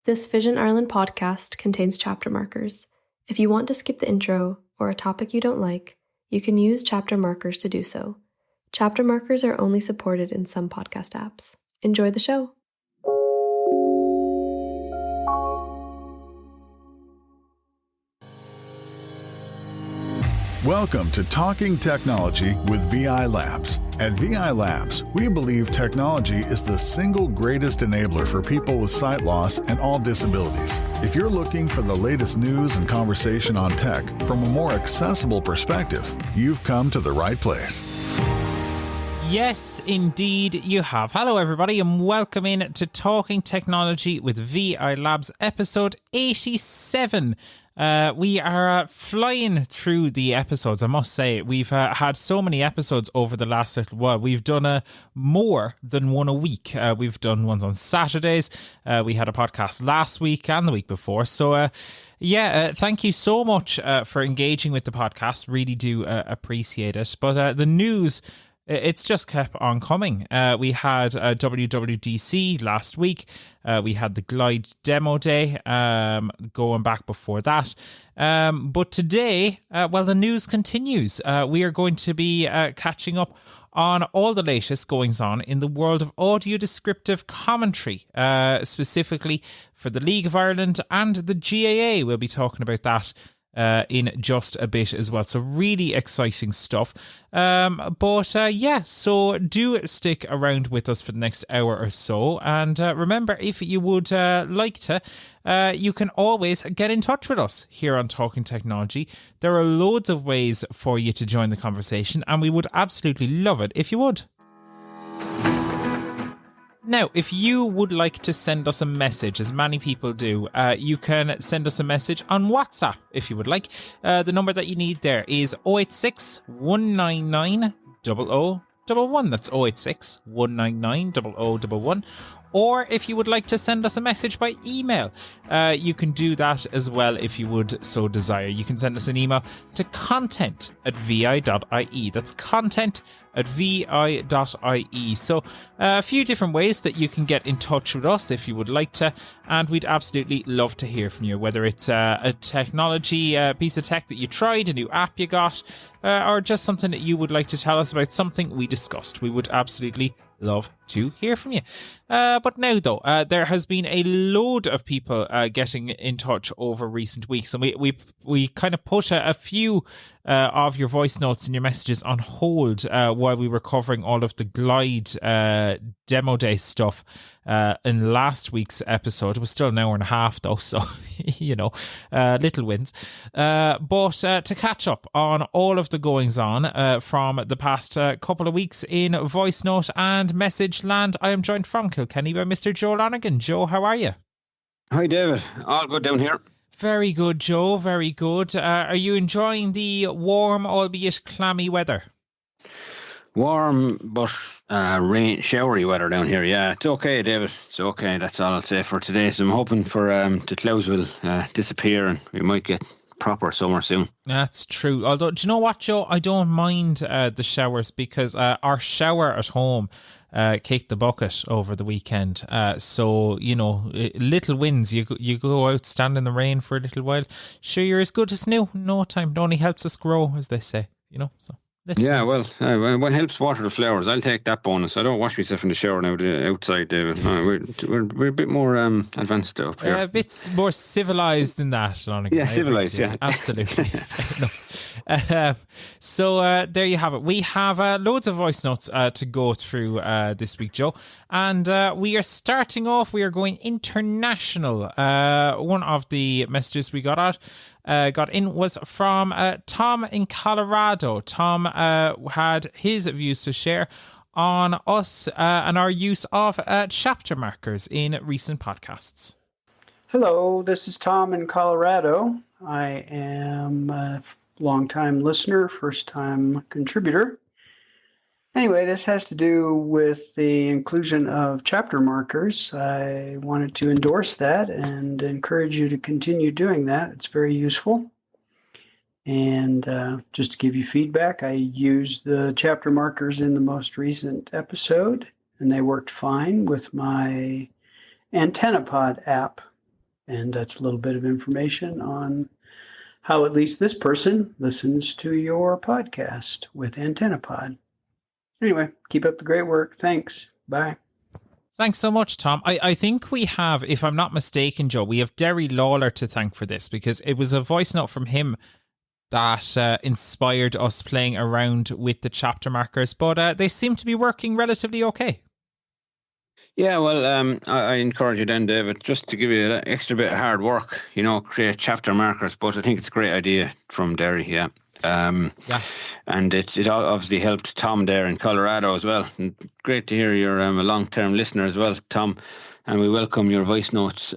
This Vision Ireland podcast contains chapter markers. If you want to skip the intro or a topic you don't like, you can use chapter markers to do so. Chapter markers are only supported in some podcast apps. Enjoy the show. Welcome to Talking Technology with VI Labs. At VI Labs, we believe technology is the single greatest enabler for people with sight loss and all disabilities. If you're looking for the latest news and conversation on tech from a more accessible perspective, you've come to the right place. Yes, indeed, you have. Hello, everybody, and welcome in to Talking Technology with VI Labs, episode 87. We are flying through the episodes, I must say. We've had so many episodes over the last little while. We've done more than one a week. We've done ones on Saturdays. We had a podcast last week and the week before. So, thank you so much for engaging with the podcast. Really do appreciate it. But the news... it's just kept on coming. We had WWDC last week. We had the Glide Demo Day going back before that. But today, the news continues. We are going to be catching up on all the latest goings on in the world of audio descriptive commentary, specifically for the League of Ireland and the GAA. We'll be talking about that in just a bit as well. So really exciting stuff. So do stick around with us for the next hour or so. And remember, if you would like to, you can always get in touch with us here on Talking Technology. There are loads of ways for you to join the conversation, and we would absolutely love it if you would. Now, if you would like to send us a message, as many people do, you can send us a message on WhatsApp if you would like. The number that you need there is 086 199 0011. That's 086 199 0011. Or if you would like to send us a message by email, you can do that as well if you would so desire. You can send us an email to content@vi.ie. That's content@vi.ie. So a few different ways that you can get in touch with us if you would like to, and we'd absolutely love to hear from you, whether it's a technology piece of tech that you tried, a new app you got, or just something that you would like to tell us about, something we discussed. We would absolutely love to hear from you. But now, though, there has been a load of people getting in touch over recent weeks, and we kind of put a few of your voice notes and your messages on hold while we were covering all of the Glide Demo Day stuff in last week's episode. It was still an hour and a half, though, so, little wins. But to catch up on all of the goings on from the past couple of weeks in voice note and message land, I am joined from Kilkenny by Mr. Joe Lonigan. Joe, how are you? Hi, David. All good down here. Very good, Joe. Very good. Are you enjoying the warm, albeit clammy weather? Warm but showery weather down here. Yeah, it's okay, David. It's okay. That's all I'll say for today. So I'm hoping for the clouds will disappear and we might get proper summer soon. That's true. Although, do you know what, Joe? I don't mind the showers because our shower at home kicked the bucket over the weekend. So, little wins. You go out, stand in the rain for a little while. Sure, you're as good as new. No time. It only helps us grow, as they say. So. Yeah, what helps water the flowers? I'll take that bonus. I don't wash myself in the shower now outside, David. No, we're a bit more advanced up here. A bit more civilised than that, Lonigan. Yeah, civilised, yeah. Absolutely. Fair enough. So there you have it. We have loads of voice notes to go through this week, Joe. And we are starting off, we are going international. One of the messages we got in was from Tom in Colorado. Tom had his views to share on us and our use of chapter markers in recent podcasts. Hello, this is Tom in Colorado. I am a longtime listener, first-time contributor. Anyway, this has to do with the inclusion of chapter markers. I wanted to endorse that and encourage you to continue doing that. It's very useful. And just to give you feedback, I used the chapter markers in the most recent episode, and they worked fine with my AntennaPod app. And that's a little bit of information on how at least this person listens to your podcast with AntennaPod. Anyway, keep up the great work. Thanks. Bye. Thanks so much, Tom. I think we have, if I'm not mistaken, Joe, we have Derry Lawler to thank for this, because it was a voice note from him that inspired us playing around with the chapter markers, but they seem to be working relatively okay. Yeah, well, I encourage you then, David, just to give you an extra bit of hard work, create chapter markers. But I think it's a great idea from Derry, yeah. And it obviously helped Tom there in Colorado as well. And great to hear you're a long-term listener as well, Tom. And we welcome your voice notes.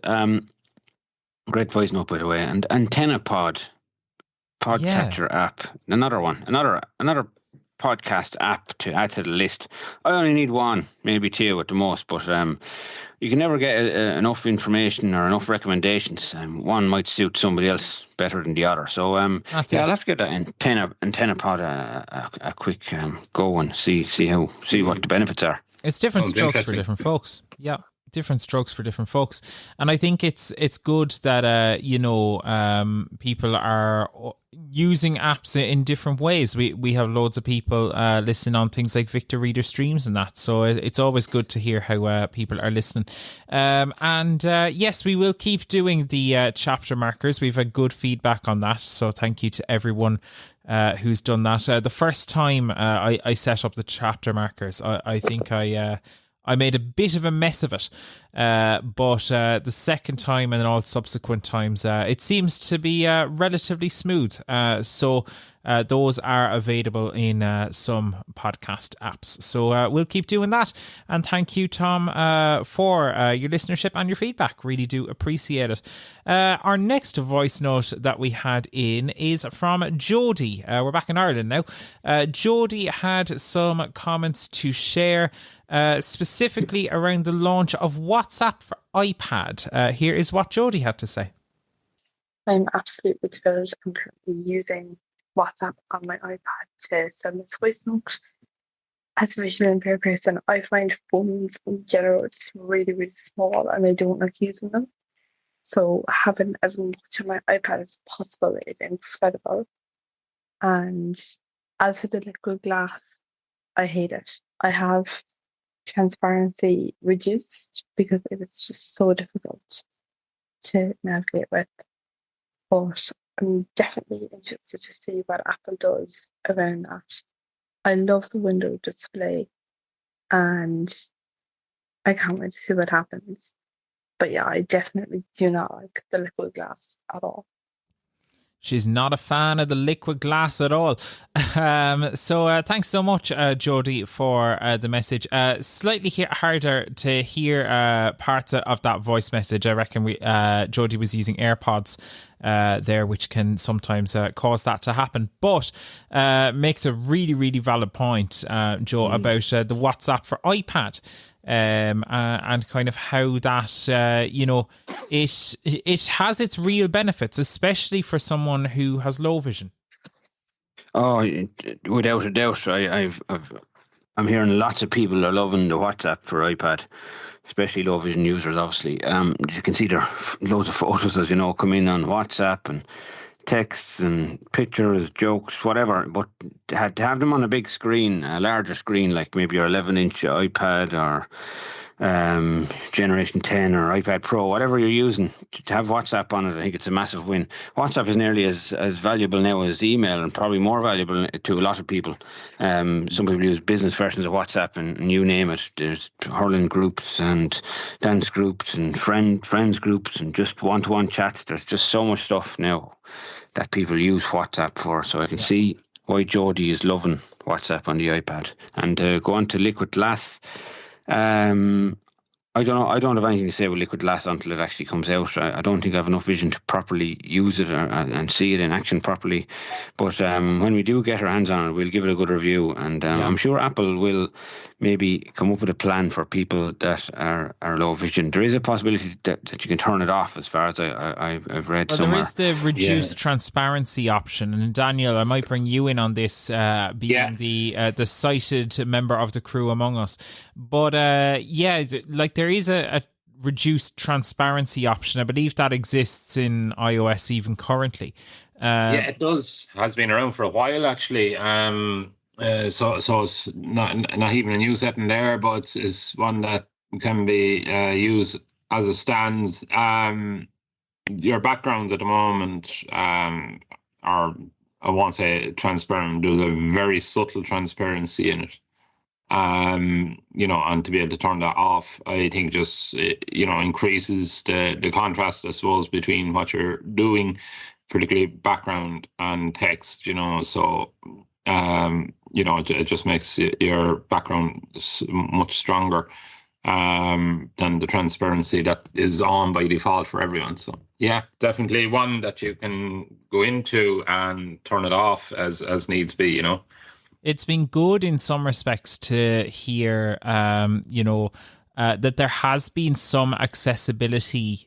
Great voice note, by the way. And AntennaPod, podcatcher app, another podcast app to add to the list. I only need one, maybe two at the most, but you can never get enough information or enough recommendations. One might suit somebody else better than the other. So I'll have to get that AntennaPod a quick go and see what the benefits are. It's different strokes for different folks. Yeah. Different strokes for different folks, and I think it's good that people are using apps in different ways. We have loads of people listening on things like Victor Reader Streams and that, so it's always good to hear how people are listening. Yes, we will keep doing the chapter markers. We've had good feedback on that, so thank you to everyone who's done that. The first time I set up the chapter markers, I think I made a bit of a mess of it, but the second time and then all subsequent times, it seems to be relatively smooth. So those are available in some podcast apps. So we'll keep doing that. And thank you, Tom, for your listenership and your feedback. Really do appreciate it. Our next voice note that we had in is from Jodie. We're back in Ireland now. Jodie had some comments to share, specifically around the launch of WhatsApp for iPad. Here is what Jodie had to say. I'm absolutely thrilled. I'm currently using WhatsApp on my iPad to send this voice note. As a visually impaired person, I find phones in general just really, really small, and I don't like using them. So having as much on my iPad as possible is incredible. And as for the liquid glass, I hate it. I have transparency reduced because it was just so difficult to navigate with. But I'm definitely interested to see what Apple does around that. I love the window display, and I can't wait to see what happens. But yeah, I definitely do not like the liquid glass at all. She's not a fan of the liquid glass at all. So thanks so much, Jodie, for the message. Slightly harder to hear parts of that voice message. I reckon Jodie was using AirPods there, which can sometimes cause that to happen. But makes a really, really valid point, Joe, about the WhatsApp for iPad. And kind of how that it has its real benefits, especially for someone who has low vision. Oh, without a doubt, I'm hearing lots of people are loving the WhatsApp for iPad, especially low vision users. Obviously, as you can see, there are loads of photos, as you know, come in on WhatsApp and texts and pictures, jokes, whatever, but to have them on a big screen, a larger screen, like maybe your 11-inch iPad or Generation 10 or iPad Pro, whatever you're using, to have WhatsApp on it, I think it's a massive win. WhatsApp is nearly as valuable now as email, and probably more valuable to a lot of people. Some people use business versions of WhatsApp, and you name it. There's hurling groups and dance groups and friends groups and just one-to-one chats. There's just so much stuff now that people use WhatsApp for. So I can see why Jodie is loving WhatsApp on the iPad. And go on to liquid glass. I don't know. I don't have anything to say with liquid glass until it actually comes out. I don't think I have enough vision to properly use it and see it in action properly. But when we do get our hands on it, we'll give it a good review. And I'm sure Apple will maybe come up with a plan for people that are low vision. There is a possibility that you can turn it off, as far as I've read somewhere. There is the reduced transparency option. And Daniel, I might bring you in on this, being the cited member of the crew among us. But like there is a reduced transparency option. I believe that exists in iOS even currently. Yeah, it does. Has been around for a while, actually. So it's not even a new setting there, but it's one that can be used as it stands. Your backgrounds at the moment are, I won't say transparent, there's a very subtle transparency in it. And to be able to turn that off, I think just, increases the contrast, I suppose, between what you're doing, particularly background and text, so, it just makes your background much stronger than the transparency that is on by default for everyone. So yeah, definitely one that you can go into and turn it off as needs be, It's been good in some respects to hear, that there has been some accessibility,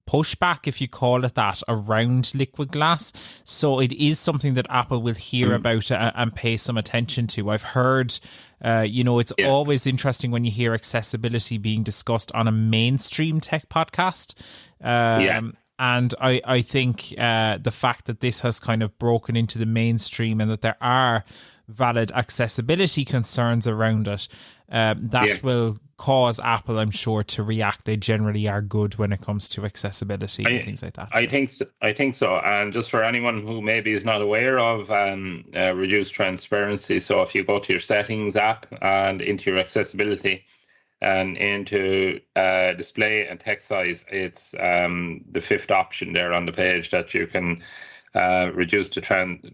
pushback, if you call it that, around liquid glass. So it is something that Apple will hear about and pay some attention to. I've heard, it's always interesting when you hear accessibility being discussed on a mainstream tech podcast. And I think the fact that this has kind of broken into the mainstream and that there are valid accessibility concerns around it, will cause Apple, I'm sure, to react. They generally are good when it comes to accessibility and things like that. I think so. And just for anyone who maybe is not aware of reduced transparency, so if you go to your settings app and into your accessibility and into display and text size, it's the fifth option there on the page that you can reduce the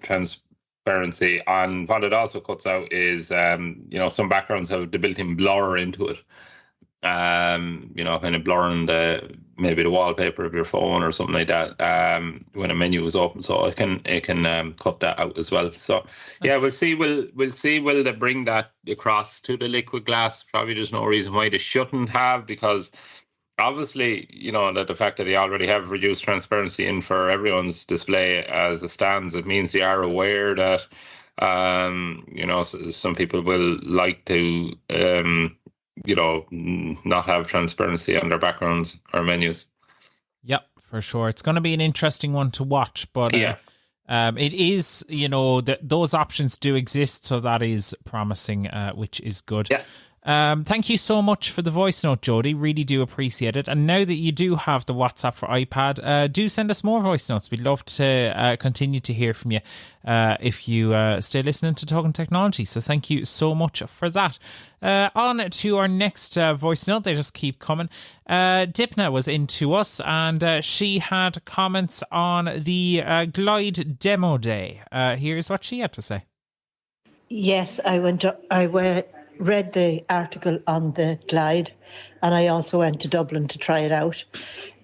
transparency. And what it also cuts out is, some backgrounds have the built-in blur into it. Kind of blurring maybe the wallpaper of your phone or something like that when a menu is open. So it can cut that out as well. So yeah, we'll see. Will they bring that across to the liquid glass? Probably there's no reason why they shouldn't have, because obviously, that the fact that they already have reduced transparency in for everyone's display as it stands, it means they are aware that some people will like to not have transparency on their backgrounds or menus. Yep, for sure. It's going to be an interesting one to watch, but it is, those options do exist, so that is promising, which is good. Yeah. Thank you so much for the voice note, Jody. Really do appreciate it. And now that you do have the WhatsApp for iPad, do send us more voice notes. We'd love to continue to hear from you if you stay listening to Talking Technology. So thank you so much for that. On to our next voice note. They just keep coming. Dipna was into us, and she had comments on the Glide demo day. Here's what she had to say. Yes, I read the article on the Glide, and I also went to Dublin to try it out.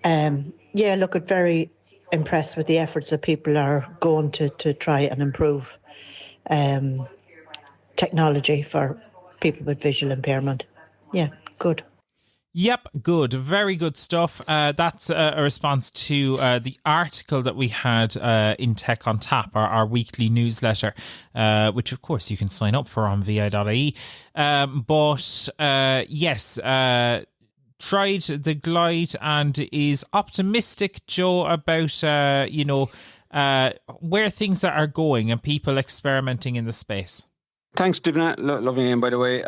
I'm very impressed with the efforts that people are going to try and improve technology for people with visual impairment. Yeah, good. Yep, good. Very good stuff. That's a response to the article that we had in Tech on Tap, our weekly newsletter, which, of course, you can sign up for on vi.ie. Tried the Glide and is optimistic, Joe, about, where things are going and people experimenting in the space. Thanks, Divna. Lovely name, by the way.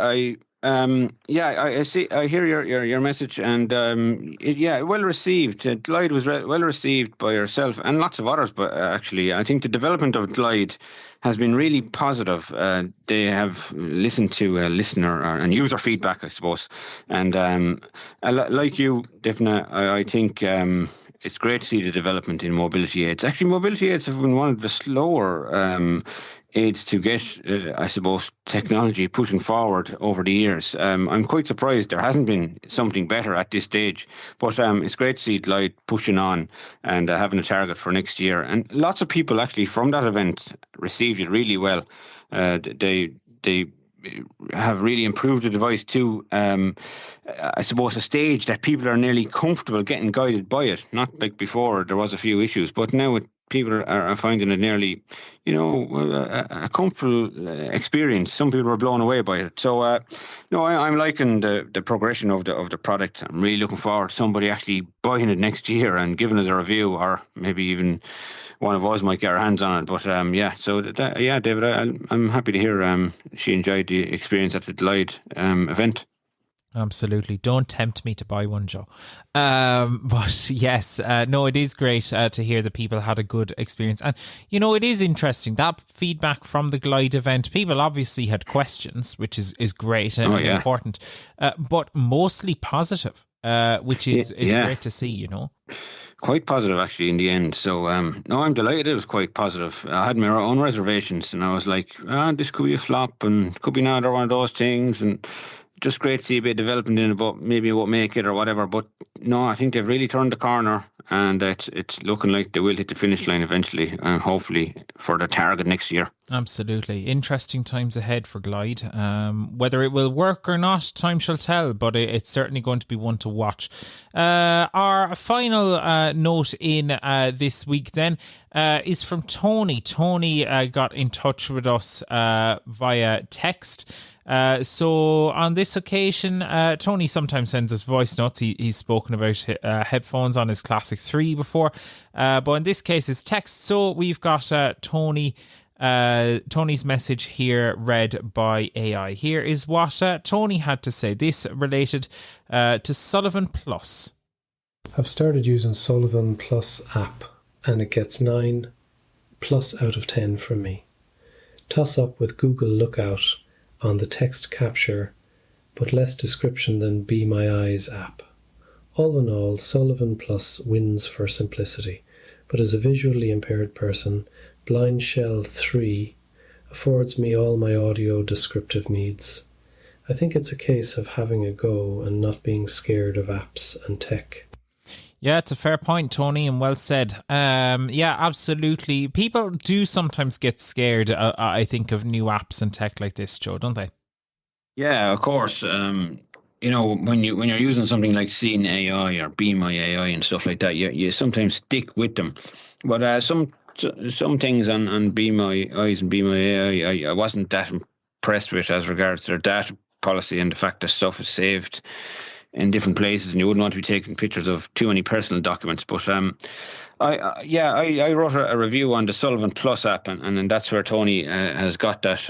I see. I hear your message, and well received. Glide was well received by yourself and lots of others. But actually, I think the development of Glide has been really positive. They have listened to listener and user feedback, I suppose. And like you, Divna, I think it's great to see the development in mobility aids. Actually, mobility aids have been one of the slower aids to get, I suppose, technology pushing forward over the years. I'm quite surprised there hasn't been something better at this stage, but it's great to see Glide pushing on and having a target for next year. And lots of people actually from that event received it really well. They have really improved the device to, I suppose, a stage that people are nearly comfortable getting guided by it. Not like before, there was a few issues, but now people are finding it nearly, a comfortable experience. Some people are blown away by it. So, no, I'm liking the progression of the product. I'm really looking forward to somebody actually buying it next year and giving us a review, or maybe even one of us might get our hands on it. But yeah, so yeah, David, I'm happy to hear she enjoyed the experience at the Glide event. Absolutely. Don't tempt me to buy one, Joe. But yes, no, it is great to hear that people had a good experience. And, it is interesting. That feedback from the Glide event, people obviously had questions, which is great and important, but mostly positive, which is great to see, Quite positive, actually, in the end. So, no, I'm delighted it was quite positive. I had my own reservations, and I was like, this could be a flop, and could be another one of those things, and just great to see a bit of development in it, but maybe it won't make it or whatever. But no, I think they've really turned the corner, and it's looking like they will hit the finish line eventually, and hopefully for the target next year. Absolutely. Interesting times ahead for Glide. Whether it will work or not, time shall tell, but it's certainly going to be one to watch. Our final note in this week then is from Tony. Tony got in touch with us via text. So on this occasion, Tony sometimes sends us voice notes. He's spoken about headphones on his Classic 3 before, but in this case it's text. So we've got Tony's message here read by AI. Here is what Tony had to say. This related to Sullivan Plus. I've started using Sullivan Plus app and it gets 9 plus out of 10 from me. Toss up with Google Lookout on the text capture, but less description than Be My Eyes app. All in all, Sullivan Plus wins for simplicity, but as a visually impaired person, Blind Shell 3 affords me all my audio descriptive needs. I think it's a case of having a go and not being scared of apps and tech. Yeah, it's a fair point, Tony, and well said. Yeah, absolutely. People do sometimes get scared, I think, of new apps and tech like this, Joe, don't they? Yeah, of course. When you're using something like Seeing AI or Be My AI and stuff like that, you sometimes stick with them. But some things on Be My Eyes and Be My AI, I wasn't that impressed with as regards to their data policy and the fact that stuff is saved in different places, and you wouldn't want to be taking pictures of too many personal documents. But I wrote a review on the Sullivan Plus app, and that's where Tony has got that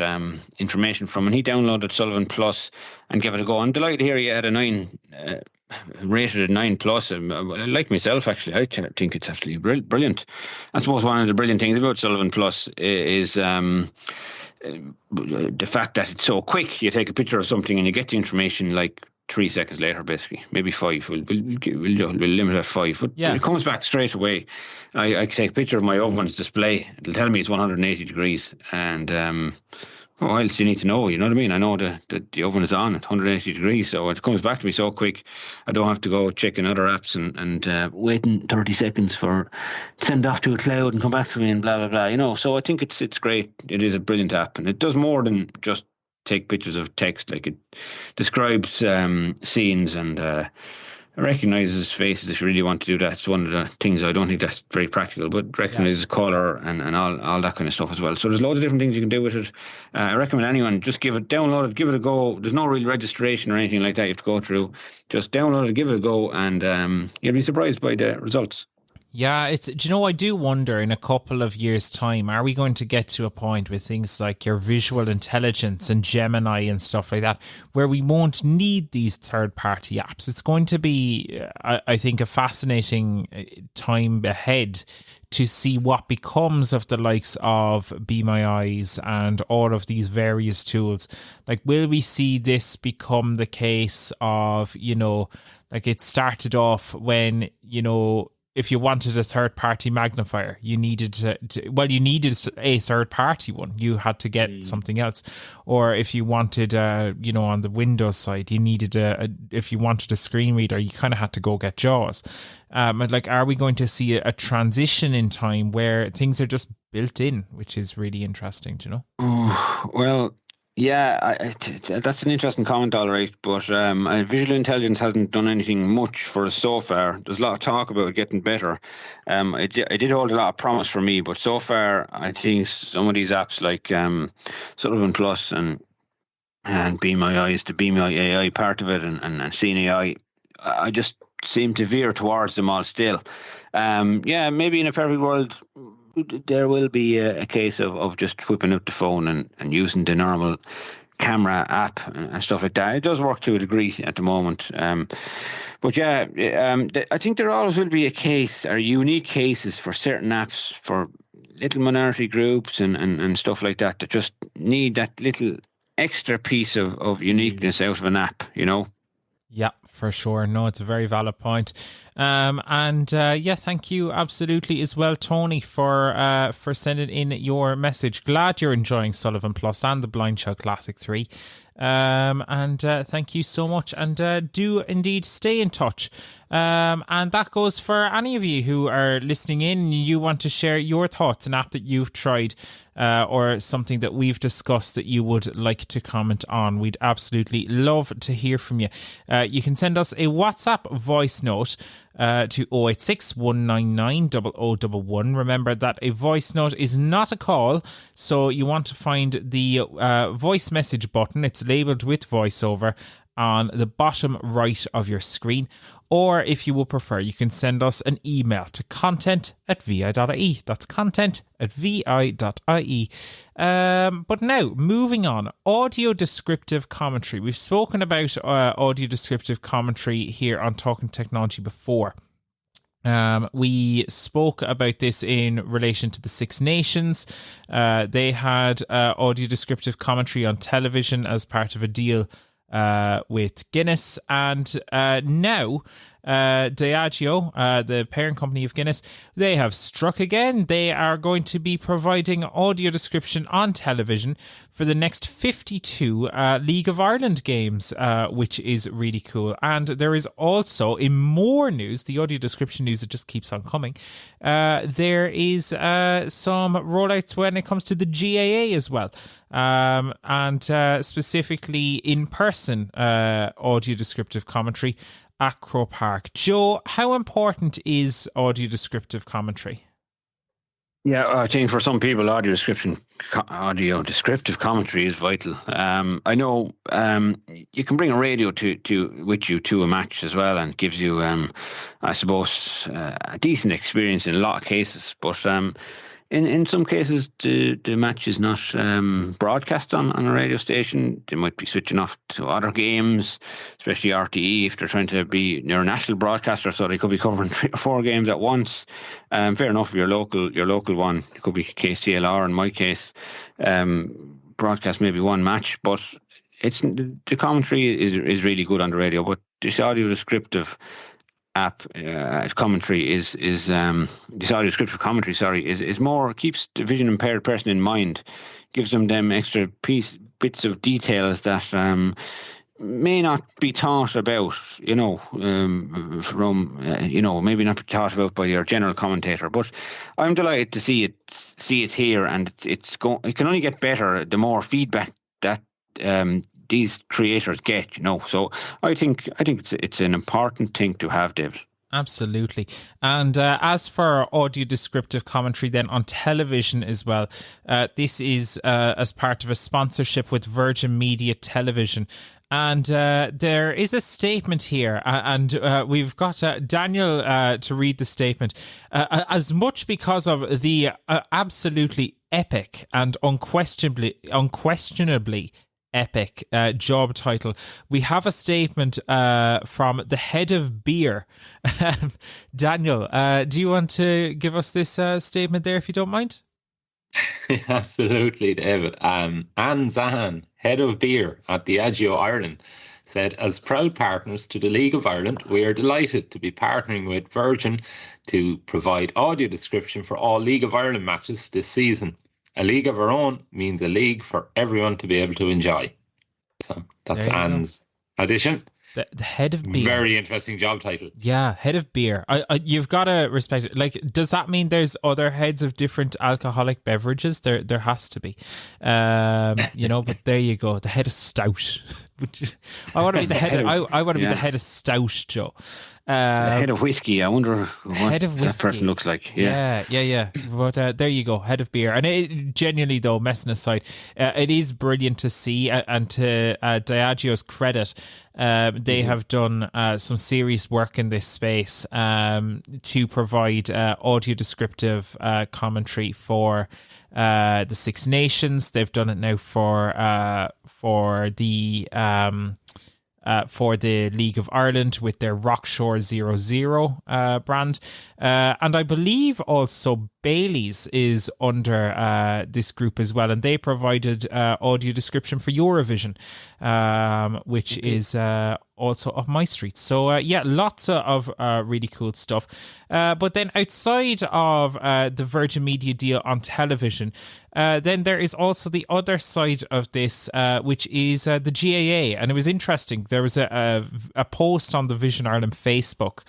information from, and he downloaded Sullivan Plus and gave it a go. I'm delighted to hear he had a 9, rated a 9 plus. Like myself, actually, I think it's absolutely brilliant. I suppose one of the brilliant things about Sullivan Plus is the fact that it's so quick. You take a picture of something and you get the information like 3 seconds later, basically, maybe 5. We'll limit it at 5, but it comes back straight away. I take a picture of my oven's display. It'll tell me it's 180 degrees, and what else you need to know? You know what I mean? I know that the oven is on at 180 degrees, so it comes back to me so quick. I don't have to go checking other apps and waiting 30 seconds for send off to a cloud and come back to me and blah blah blah. So I think it's great. It is a brilliant app, and it does more than just take pictures of text. Like, it describes scenes and recognizes faces if you really want to do that. It's one of the things. I don't think that's very practical, but recognizes colour and all that kind of stuff as well. So there's loads of different things you can do with it. I recommend anyone just download it, give it a go. There's no real registration or anything like that you have to go through. Just download it, give it a go, and you'll be surprised by the results. Yeah, do you know, I do wonder in a couple of years' time, are we going to get to a point with things like your visual intelligence and Gemini and stuff like that, where we won't need these third-party apps? It's going to be, I think, a fascinating time ahead to see what becomes of the likes of Be My Eyes and all of these various tools. Like, will we see this become the case of, like it started off when, if you wanted a third-party magnifier, you needed you needed a third-party one. You had to get something else. Or if you wanted, on the Windows side, you needed if you wanted a screen reader, you kind of had to go get JAWS. Are we going to see a transition in time where things are just built in, which is really interesting, do you know? Oh, well, Yeah, that's an interesting comment, all right. But visual intelligence hasn't done anything much for us so far. There's a lot of talk about it getting better. It did hold a lot of promise for me, but so far, I think some of these apps like Sullivan Plus and Be My Eyes, the Be My AI part of it, and Seeing AI, I just seem to veer towards them all still. Yeah, maybe in a perfect world, there will be a case of just whipping out the phone and using the normal camera app and stuff like that. It does work to a degree at the moment. But yeah, I think there always will be a case or unique cases for certain apps for little minority groups and stuff like that just need that little extra piece of uniqueness out of an app, you know? Yeah, for sure. No, it's a very valid point. Yeah, thank you absolutely as well, Tony, for sending in your message. Glad you're enjoying Sullivan Plus and the Blind Shell Classic 3. Thank you so much, and do indeed stay in touch. And that goes for any of you who are listening in and you want to share your thoughts, an app that you've tried or something that we've discussed that you would like to comment on. We'd absolutely love to hear from you. You can send us a WhatsApp voice note to 086 199 0011. Remember that a voice note is not a call, so you want to find the voice message button. It's labelled with voiceover on the bottom right of your screen. Or if you would prefer, you can send us an email to content@vi.ie. That's content@vi.ie. But now, moving on, audio descriptive commentary. We've spoken about audio descriptive commentary here on Talking Technology before. We spoke about this in relation to the Six Nations. They had audio descriptive commentary on television as part of a deal with Guinness, and now Diageo, the parent company of Guinness, they have struck again. They are going to be providing audio description on television for the next 52 League of Ireland games, which is really cool. And there is also, in more news, the audio description news, it just keeps on coming, there is some rollouts when it comes to the GAA as well. And specifically in-person audio descriptive commentary at Croke Park. Joe, how important is audio descriptive commentary? Yeah, I think for some people, audio descriptive commentary is vital. I know you can bring a radio with you to a match as well, and gives you, I suppose, a decent experience in a lot of cases. But in some cases, the match is not broadcast on a radio station. They might be switching off to other games, especially RTE, if they're trying to be near a national broadcaster, so they could be covering 3 or 4 games at once. Fair enough, your local one, it could be KCLR in my case, broadcast maybe one match, but the commentary is really good on the radio. But this audio descriptive app commentary is this audio descriptive commentary, is more, keeps the vision impaired person in mind, gives them extra bits of details that may not be thought about, maybe not be thought about by your general commentator. But I'm delighted to see it here, and it can only get better the more feedback that these creators get, So I think it's an important thing to have, David. Absolutely. And as for audio descriptive commentary then on television as well, this is as part of a sponsorship with Virgin Media Television. And there is a statement here, and we've got Daniel to read the statement, as much because of the absolutely epic and unquestionably epic job title. We have a statement from the head of beer. Daniel, do you want to give us this statement there, if you don't mind? Absolutely, David. Anne Zahan, head of beer at Diageo Ireland, said, as proud partners to the League of Ireland, we are delighted to be partnering with Virgin to provide audio description for all League of Ireland matches this season. A league of our own means a league for everyone to be able to enjoy. So that's Anne's addition. The head of beer. Very interesting job title. Yeah, head of beer. You've got to respect it. Like, does that mean there's other heads of different alcoholic beverages? There has to be. But there you go. The head of stout. I want to be the head of, I want to be the head of stout, Joe. The head of whiskey. I wonder what that person looks like. Yeah. But there you go, head of beer. And it genuinely, though, messing aside, it is brilliant to see. And to Diageo's credit, they have done some serious work in this space to provide audio descriptive commentary for the Six Nations. They've done it now for the League of Ireland with their Rockshore 00 brand. And I believe also Bailey's is under this group as well. And they provided audio description for Eurovision, which is also up my street. So, lots of really cool stuff. But then outside of the Virgin Media deal on television, then there is also the other side of this, which is the GAA. And it was interesting. There was a post on the Vision Ireland Facebook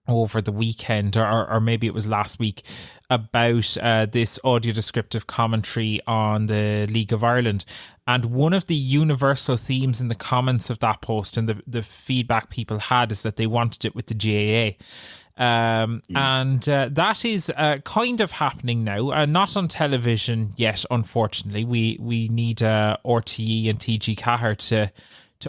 over the weekend, or maybe it was last week, about this audio descriptive commentary on the League of Ireland. And one of the universal themes in the comments of that post and the feedback people had is that they wanted it with the GAA. And that is kind of happening now, not on television yet, unfortunately. We need RTE and TG Cahir to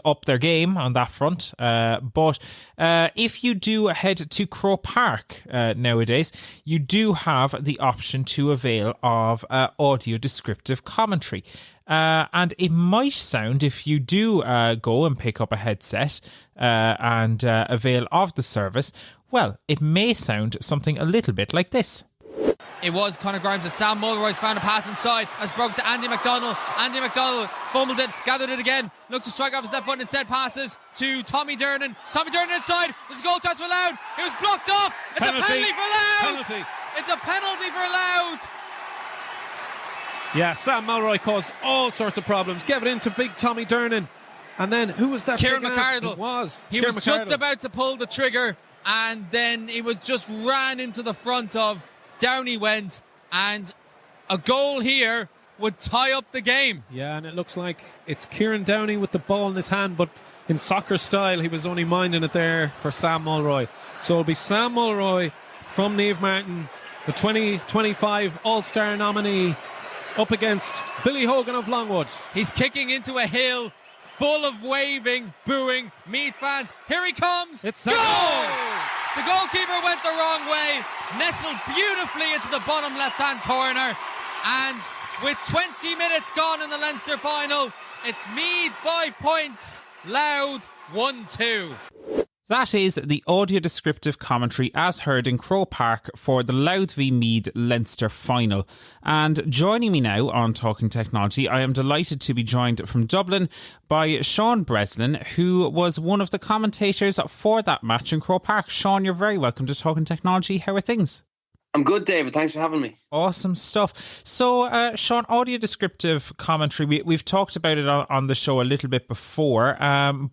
up their game on that front. But if you do head to Croke Park nowadays, you do have the option to avail of audio descriptive commentary. And it might sound, if you do go and pick up a headset and avail of the service, well, it may sound something a little bit like this. It was Conor Grimes and Sam Mulroy's found a pass inside. Has broken to Andy McDonald. Andy McDonald fumbled it, gathered it again. Looks to strike off his left foot and instead passes to Tommy Dernan. Tommy Dernan inside. There's a goal touch for Loud. It was blocked off. It's penalty. A penalty for Loud. Penalty. It's a penalty for Loud. Yeah, Sam Mulroy caused all sorts of problems. Gave it into big Tommy Dernan. And then who was that? Kieran McArdle. It was. He was just about to pull the trigger, and then he was just ran into the front of Downey went, and a goal here would tie up the game. Yeah, and it looks like it's Kieran Downey with the ball in his hand, but in soccer style, he was only minding it there for Sam Mulroy. So it'll be Sam Mulroy from Niamh Martin, the 2025 All-Star nominee, up against Billy Hogan of Longwood. He's kicking into a hill full of waving, booing Meath fans. Here he comes. It's goal! The goalkeeper went the wrong way, nestled beautifully into the bottom left-hand corner, and with 20 minutes gone in the Leinster final, it's Meath 5 points, Loud 1-2. That is the audio descriptive commentary as heard in Croke Park for the Louth v Meath Leinster final. And joining me now on Talking Technology, I am delighted to be joined from Dublin by Sean Breslin, who was one of the commentators for that match in Croke Park. Sean, you're very welcome to Talking Technology. How are things? I'm good, David. Thanks for having me. Awesome stuff. So, Sean, audio descriptive commentary, we've talked about it on the show a little bit before,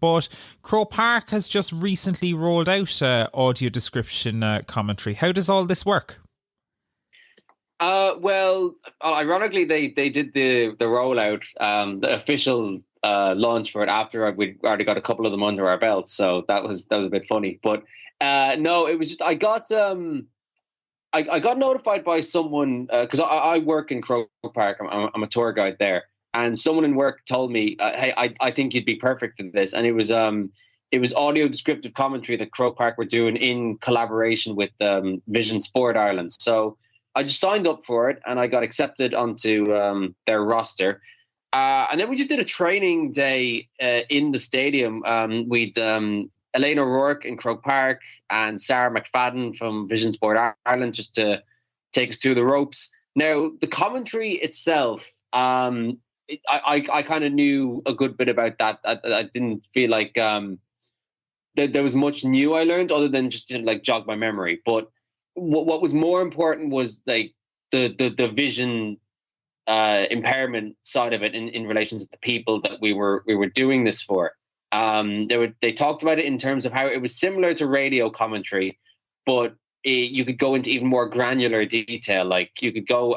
but Croke Park has just recently rolled out audio description commentary. How does all this work? Well, ironically, they did the rollout, the official launch for it after we'd already got a couple of them under our belts, so that was a bit funny. But no, it was just I got notified by someone because I work in Croke Park. I'm a tour guide there, and someone in work told me, "Hey, I think you'd be perfect for this." And it was audio descriptive commentary that Croke Park were doing in collaboration with Vision Sport Ireland. So I just signed up for it, and I got accepted onto their roster. And then we just did a training day in the stadium. We'd Elaine O'Rourke in Croke Park and Sarah McFadden from Vision Sport Ireland just to take us through the ropes. Now, the commentary itself, I kind of knew a good bit about that. I didn't feel like there was much new I learned other than just to like jog my memory. But what was more important was like the vision impairment side of it in relation to the people that we were doing this for. They talked about it in terms of how it was similar to radio commentary, but you could go into even more granular detail. Like you could go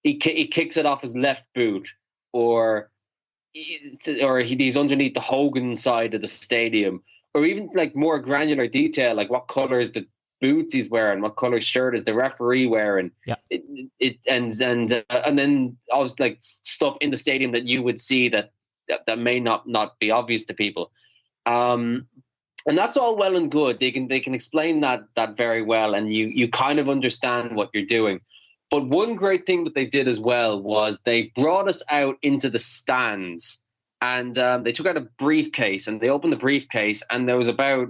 he kicks it off his left boot, or he's underneath the Hogan side of the stadium, or even like more granular detail, like what colors the boots he's wearing, what color shirt is the referee wearing. Yeah. And then obviously like stuff in the stadium that you would see that may not be obvious to people. And that's all well and good. They can explain that very well, and you kind of understand what you're doing. But one great thing that they did as well was they brought us out into the stands, and they took out a briefcase, and they opened the briefcase, and there was about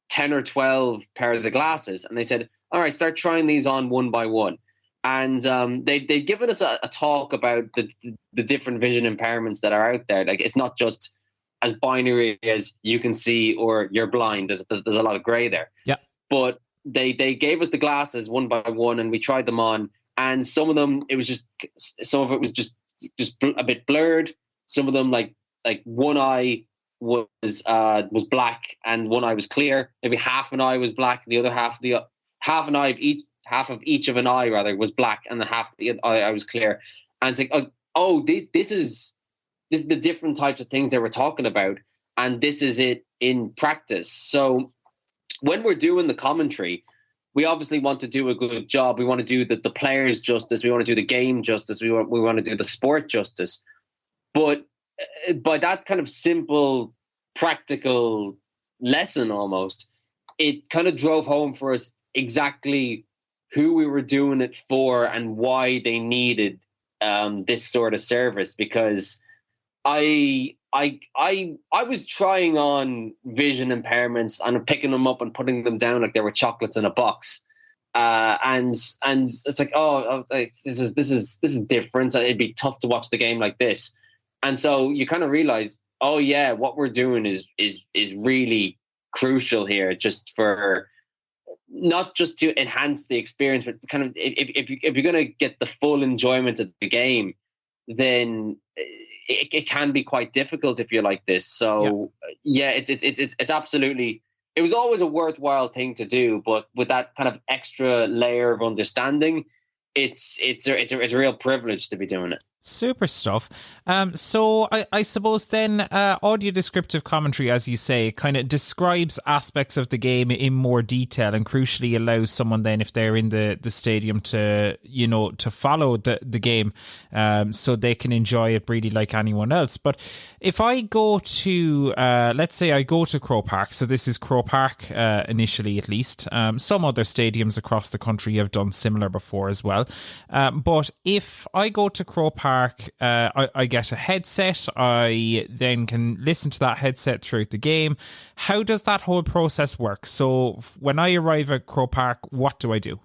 10 or 12 pairs of glasses, and they said, all right, start trying these on one by one. And they'd given us a talk about the different vision impairments that are out there. Like, it's not just as binary as you can see or you're blind. There's a lot of gray there. Yeah. But they gave us the glasses one by one, and we tried them on. And some of them, some of it was just a bit blurred. Some of them, like one eye was black and one eye was clear. Maybe half an eye was black, the other half of each of an eye rather was black, and the half of the eye was clear. And it's like, this is the different types of things they were talking about, and this is it in practice. So when we're doing the commentary, we obviously want to do a good job. We want to do the players justice. We want to do the game justice. We want to do the sport justice. But by that kind of simple, practical lesson almost, it kind of drove home for us exactly who we were doing it for and why they needed this sort of service. Because I was trying on vision impairments and picking them up and putting them down like they were chocolates in a box, and it's like, this is different. It'd be tough to watch the game like this, and so you kind of realize, oh yeah, what we're doing is really crucial here, just for not just to enhance the experience, but kind of if you're going to get the full enjoyment of the game, then it can be quite difficult if you're like this. So yeah, it's absolutely, it was always a worthwhile thing to do, but with that kind of extra layer of understanding, it's a real privilege to be doing it. Super stuff. So I suppose then audio descriptive commentary, as you say, kind of describes aspects of the game in more detail, and crucially allows someone then, if they're in the stadium, to to follow the game, so they can enjoy it really like anyone else. But if I go to let's say I go to Croke Park, so this is Croke Park initially at least. Some other stadiums across the country have done similar before as well. But if I go to Croke Park, I get a headset. I then can listen to that headset throughout the game. How does that whole process work? So when I arrive at Croke Park, what do I do?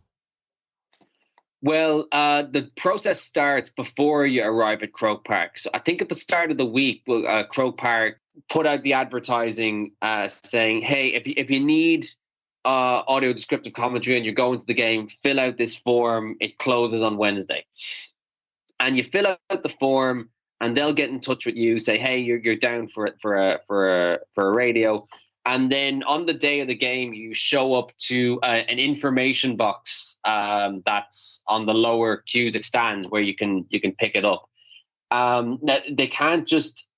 Well, the process starts before you arrive at Croke Park. So I think at the start of the week, Croke Park put out the advertising saying, hey, if you need audio descriptive commentary and you're going to the game, fill out this form. It closes on Wednesday. And you fill out the form, and they'll get in touch with you, say, "Hey, you're down for a radio." And then on the day of the game, you show up to an information box that's on the lower Cusack stand where you can pick it up. They can't just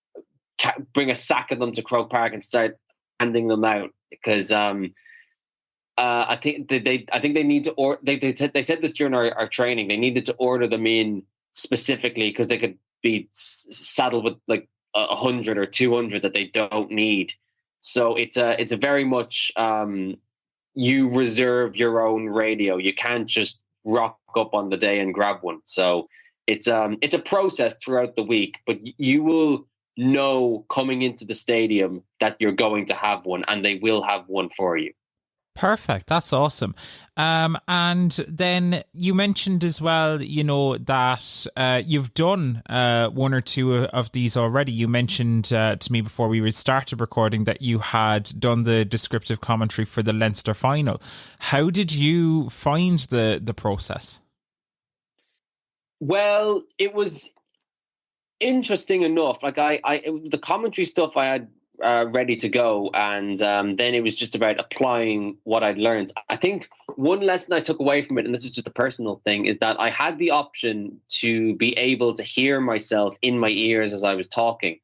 bring a sack of them to Croke Park and start handing them out, because I think they need to, or they said this during our training. They needed to order them in specifically because they could be saddled with like 100 or 200 that they don't need. So it's a very much you reserve your own radio. You can't just rock up on the day and grab one. So it's a process throughout the week, but you will know coming into the stadium that you're going to have one, and they will have one for you. Perfect. That's awesome. And then you mentioned as well, that you've done one or two of these already. You mentioned to me before we started recording that you had done the descriptive commentary for the Leinster final. How did you find the process? Well, it was interesting enough. Like the commentary stuff I had ready to go. And then it was just about applying what I'd learned. I think one lesson I took away from it, and this is just a personal thing, is that I had the option to be able to hear myself in my ears as I was talking.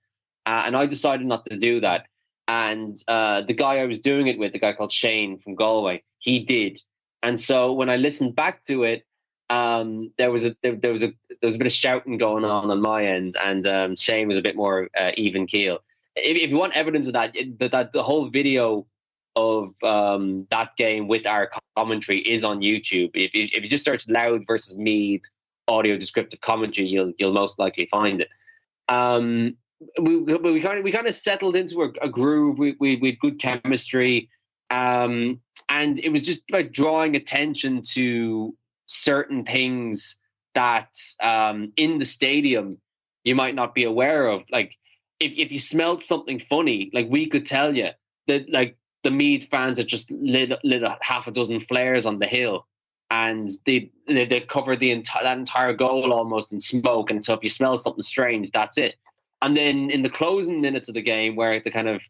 And I decided not to do that. And the guy I was doing it with, the guy called Shane from Galway, he did. And so when I listened back to it, there was a bit of shouting going on my end, and Shane was a bit more even keel. If you want evidence of that, the whole video of that game with our commentary is on YouTube. If you just search "Loud versus Meath audio descriptive commentary," you'll most likely find it. We kind of settled into a groove. We had good chemistry, and it was just about drawing attention to certain things that in the stadium you might not be aware of. Like if you smelled something funny, like we could tell you that like the Meath fans had just lit a half a dozen flares on the hill, and they covered that entire goal almost in smoke. And so if you smell something strange, that's it. And then in the closing minutes of the game, where the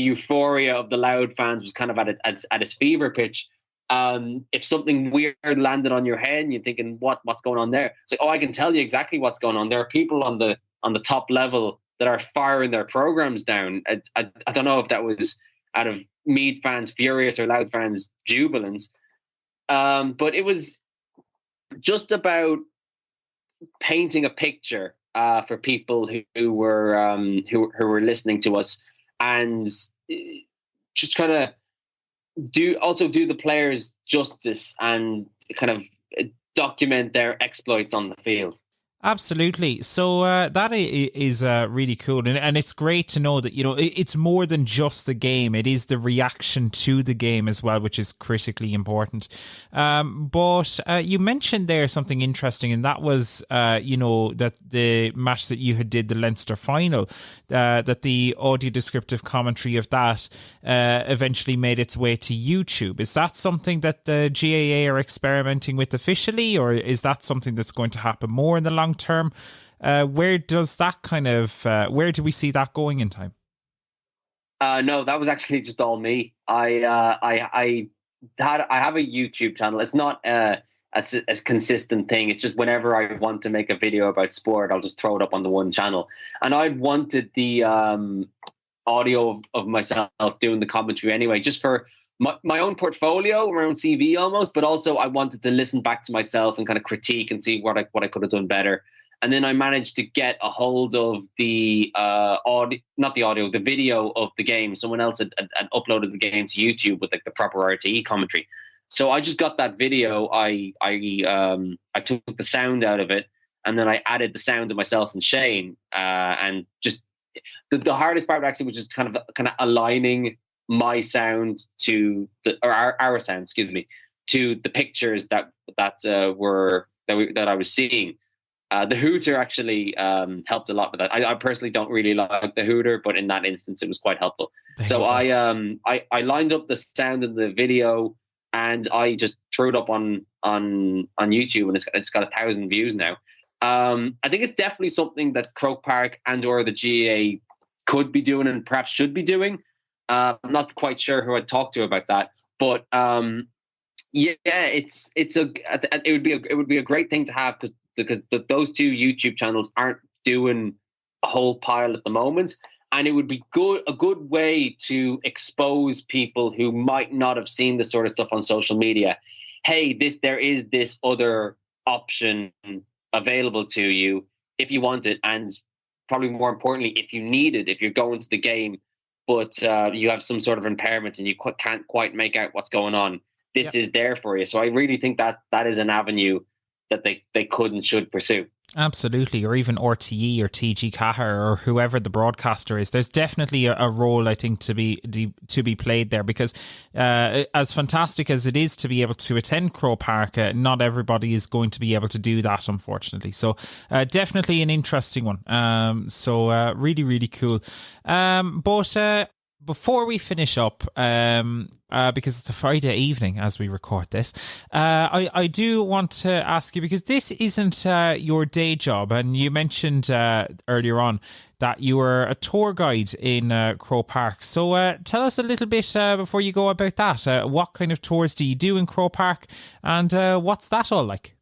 euphoria of the Loud fans was kind of at its fever pitch, if something weird landed on your head and you're thinking, what's going on there? It's like, oh, I can tell you exactly what's going on. There are people on the top level that are firing their programs down. I don't know if that was out of Meath fans furious or Loud fans jubilant, but it was just about painting a picture for people who were listening to us, and just kind of do the players justice and kind of document their exploits on the field. Absolutely. So that is really cool. And it's great to know that, it's more than just the game. It is the reaction to the game as well, which is critically important. But you mentioned there something interesting, and that was, that the match that you had did, the Leinster final, that the audio descriptive commentary of that eventually made its way to YouTube. Is that something that the GAA are experimenting with officially, or is that something that's going to happen more in the long term? Where does that where do we see that going in time? No, that was actually just all me. I have a YouTube channel. It's not a consistent thing. It's just whenever I want to make a video about sport, I'll just throw it up on the one channel. And I wanted the audio of myself doing the commentary anyway, just for my own portfolio, my own CV almost, but also I wanted to listen back to myself and kind of critique and see what I could have done better. And then I managed to get a hold of the the video of the game. Someone else had uploaded the game to YouTube with the proper RTE commentary. So I just got that video. I took the sound out of it, and then I added the sound of myself and Shane. And just the hardest part actually was just kind of aligning my sound to our sound, excuse me, to the pictures that I was seeing. The hooter actually helped a lot with that. I personally don't really like the hooter, but in that instance, it was quite helpful. So I lined up the sound in the video, and I just threw it up on YouTube, and it's got 1,000 views now. I think it's definitely something that Croke Park or the GAA could be doing and perhaps should be doing. I'm not quite sure who I'd talk to about that, but it would be a great thing to have because those two YouTube channels aren't doing a whole pile at the moment, and it would be a good way to expose people who might not have seen this sort of stuff on social media. Hey, there is this other option available to you if you want it, and probably more importantly, if you need it, if you're going to the game but you have some sort of impairment and you can't quite make out what's going on. This is there for you. So I really think that is an avenue that they could and should pursue. Absolutely, or even RTE or TG Cahir or whoever the broadcaster is. There's definitely a role, I think, to be played there, because as fantastic as it is to be able to attend Croke Park, not everybody is going to be able to do that, unfortunately. So definitely an interesting one. Really, really cool. But before we finish up, because it's a Friday evening as we record this, I do want to ask you, because this isn't your day job, and you mentioned earlier on that you were a tour guide in Croke Park. So tell us a little bit before you go about that. What kind of tours do you do in Croke Park, and what's that all like?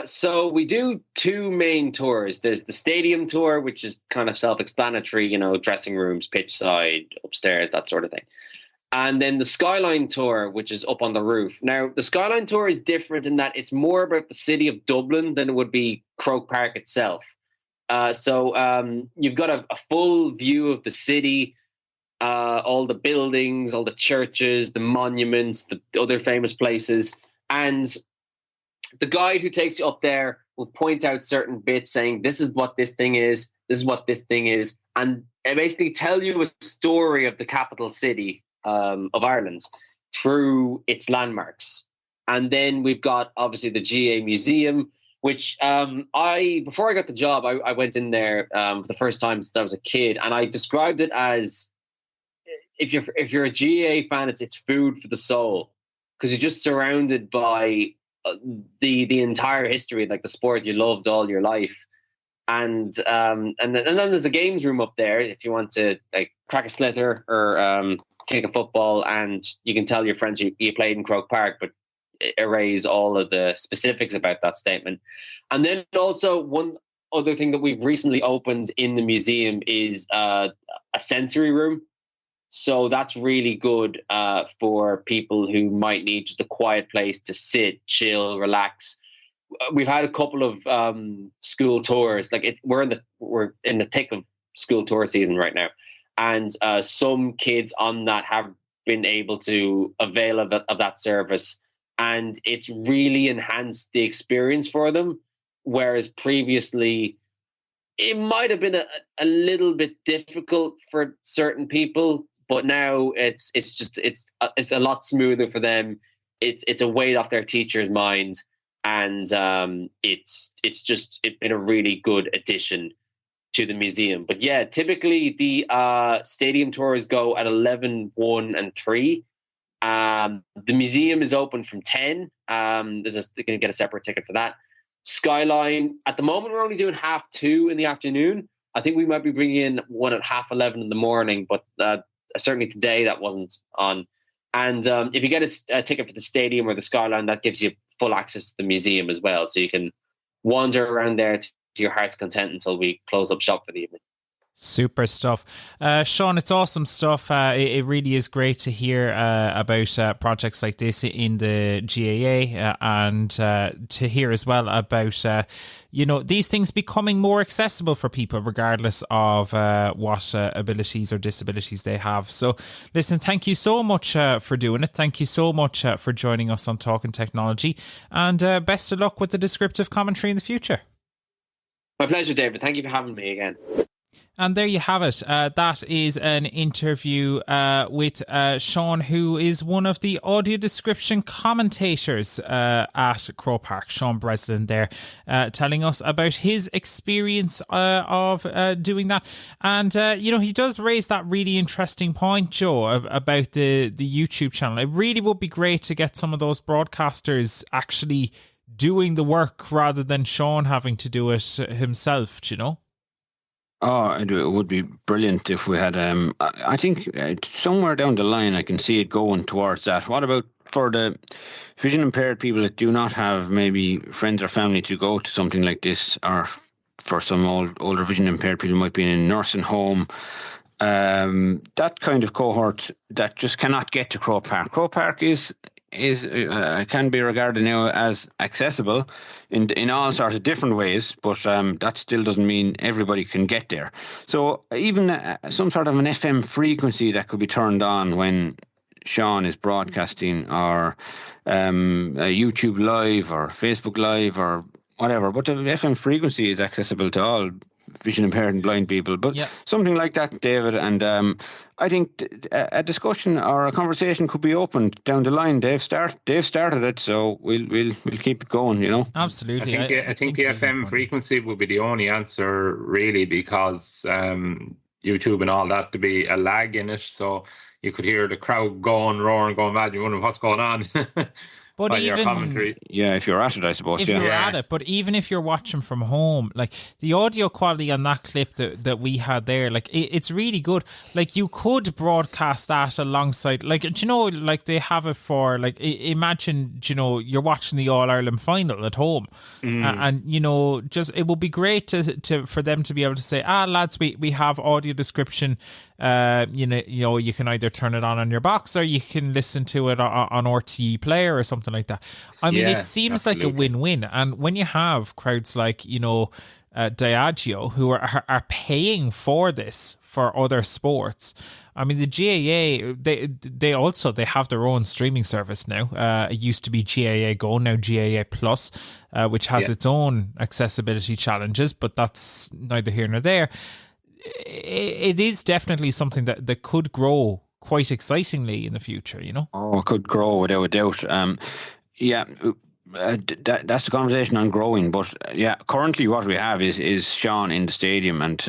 So we do two main tours. There's the stadium tour, which is kind of self-explanatory, dressing rooms, pitch side, upstairs, that sort of thing. And then the Skyline tour, which is up on the roof. Now, the Skyline tour is different in that it's more about the city of Dublin than it would be Croke Park itself. So you've got a full view of the city, all the buildings, all the churches, the monuments, the other famous places. And the guide who takes you up there will point out certain bits saying, this is what this thing is, this is what this thing is, and basically tell you a story of the capital city of Ireland through its landmarks. And then we've got, obviously, the GAA Museum, which before I got the job, I went in there for the first time since I was a kid, and I described it as, if you're a GAA fan, it's food for the soul, because you're just surrounded by the entire history, like the sport you loved all your life, and then there's a games room up there if you want to like crack a sliotar or kick a football, and you can tell your friends you played in Croke Park, but erase all of the specifics about that statement. And then also one other thing that we've recently opened in the museum is a sensory room. So that's really good for people who might need just a quiet place to sit, chill, relax. We've had a couple of school tours. Like we're in the thick of school tour season right now, and some kids on that have been able to avail of that service, and it's really enhanced the experience for them. Whereas previously, it might have been a little bit difficult for certain people. But now it's a lot smoother for them. It's a weight off their teacher's mind, and it's been a really good addition to the museum. But yeah, typically the stadium tours go at 11, 1, and 3. The museum is open from 10. You're going to get a separate ticket for that. Skyline, at the moment, we're only doing 2:30 in the afternoon. I think we might be bringing in one at 11:30 in the morning, but certainly today that wasn't on. And if you get a ticket for the stadium or the Skyline, that gives you full access to the museum as well. So you can wander around there to your heart's content until we close up shop for the evening. Super stuff. Sean, it's awesome stuff. It really is great to hear about projects like this in the GAA and to hear as well about these things becoming more accessible for people regardless of what abilities or disabilities they have. So listen, thank you so much for doing it. Thank you so much for joining us on Talking Technology, and best of luck with the descriptive commentary in the future. My pleasure, David. Thank you for having me again. And there you have it. That is an interview with Sean, who is one of the audio description commentators at Croke Park. Sean Breslin there telling us about his experience of doing that. And, he does raise that really interesting point, Joe, about the YouTube channel. It really would be great to get some of those broadcasters actually doing the work rather than Sean having to do it himself, do you know? Oh, it would be brilliant if we had. I think somewhere down the line, I can see it going towards that. What about for the vision impaired people that do not have maybe friends or family to go to something like this, or for some older vision impaired people might be in a nursing home? That kind of cohort that just cannot get to Croke Park. Croke Park can be regarded now as accessible in all sorts of different ways, but that still doesn't mean everybody can get there. So even some sort of an FM frequency that could be turned on when Sean is broadcasting, or YouTube Live or Facebook Live or whatever, but the FM frequency is accessible to all vision impaired and blind people, but something like that, David. And I think a discussion or a conversation could be opened down the line. They've started it, so we'll keep it going. Absolutely. I think the FM frequency would be the only answer, really, because YouTube and all that to be a lag in it, so you could hear the crowd going, roaring, going mad. You're wondering what's going on. But by your commentary. Yeah, if you're at it, I suppose. If you're at it, but even if you're watching from home, like the audio quality on that clip that we had there, like it's really good. Like you could broadcast that alongside, like, do you know, like they have it for, like, imagine, you know, you're watching the All-Ireland final at home, and you know, just it would be great to for them to be able to say, lads, we have audio description. You know, you can either turn it on your box or you can listen to it on RTE Player or something like that. I mean, it seems like a win-win. And when you have crowds like, you know, Diageo who are paying for this for other sports. I mean, the GAA, they have their own streaming service now. It used to be GAA Go, now GAA Plus, which has its own accessibility challenges, but that's neither here nor there. It is definitely something that could grow quite excitingly in the future, you know? Oh, it could grow without a doubt. That's the conversation on growing. But currently what we have is Sean in the stadium. And